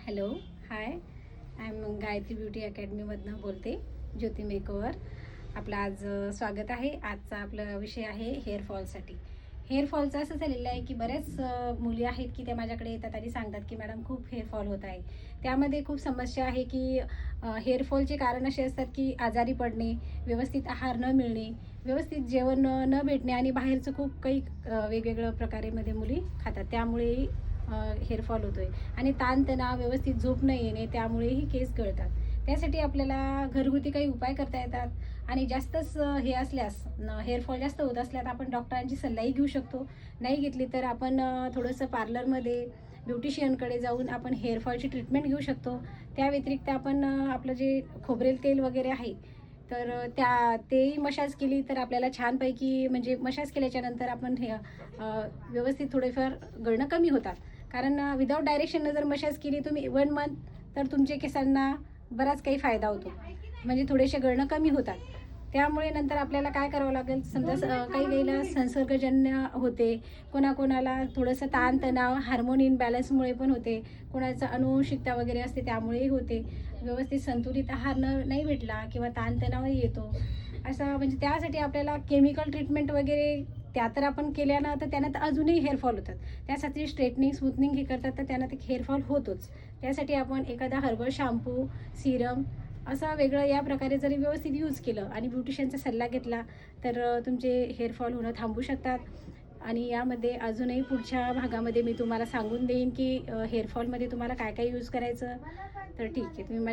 Hello, hi. I am Gayatri beauty अकॅडमीमधनं बोलते, Jyoti makeover. आपलं आज स्वागत आहे. आजचा आपला विषय आहे हेअरफॉलसाठी. हेअरफॉलचं असं झालेलं आहे की बऱ्याच मुली आहेत की त्या माझ्याकडे येतात आणि सांगतात की मॅडम खूप हेअरफॉल होत आहे. त्यामध्ये खूप समस्या आहे की हेअरफॉलचे कारण असे असतात की आजारी पडणे, व्यवस्थित आहार न मिळणे, व्यवस्थित जेवण न भेटणे आणि बाहेरचं खूप काही वेगवेगळ्या प्रकारेमध्ये मुली खातात. त्यामुळेही हेअरफॉल होतो आहे. आणि ताणतणाव, व्यवस्थित झोप न येणे, त्यामुळेही केस गळतात. त्यासाठी आपल्याला घरगुती काही उपाय करता येतात. आणि जास्तच हे असल्यास हेअरफॉल जास्त होत असल्यास आपण डॉक्टरांची सल्लाही घेऊ शकतो. नाही घेतली तर आपण थोडंसं पार्लरमध्ये ब्युटिशियनकडे जाऊन आपण हेअरफॉलची ट्रीटमेंट घेऊ शकतो. त्या व्यतिरिक्त आपण आपलं जे खोबरेल तेल वगैरे आहे, तर तेही मसाज केली तर आपल्याला छानपैकी म्हणजे मसाज केल्याच्यानंतर आपण हे व्यवस्थित थोडेफार गळणं कमी होतात. कारण विदाऊट डायरेक्शननं जर मसाज केली तुम्ही 1 मंथ, तर तुमच्या केसांना बराच काही फायदा होतो. म्हणजे थोडेसे गळणं कमी होतात. त्यामुळे नंतर आपल्याला काय करावं लागेल, समजा काही वेळेला संसर्गजन्य होते, कोणाकोणाला थोडंसं ताणतणाव, हार्मोन इनबॅलन्समुळे पण होते, कोणाचं अनुवंशिकता वगैरे असते त्यामुळेही होते. व्यवस्थित संतुलित आहार नाही भेटला किंवा ताणतणावही येतो. असं म्हणजे त्यासाठी आपल्याला केमिकल ट्रीटमेंट वगैरे त्या तर आपण केल्या ना, तर त्यानं तर अजूनही हेअरफॉल होतात. त्यासाठी स्ट्रेटनिंग, स्मूथनिंग हे करतात, तर त्यांना ते हेअरफॉल होतोच. त्यासाठी आपण एखादा हर्बल शॅम्पू, सीरम असं वेगळं या प्रकारे जरी व्यवस्थित यूज केलं आणि ब्युटिशियनचा सल्ला घेतला, तर तुमचे हेअरफॉल होणं थांबू शकतात. आणि यामध्ये अजूनही पुढच्या भागामध्ये मी तुम्हाला सांगून देईन की हेअरफॉलमध्ये तुम्हाला काय काय यूज करायचं. तर ठीक आहे, तुम्ही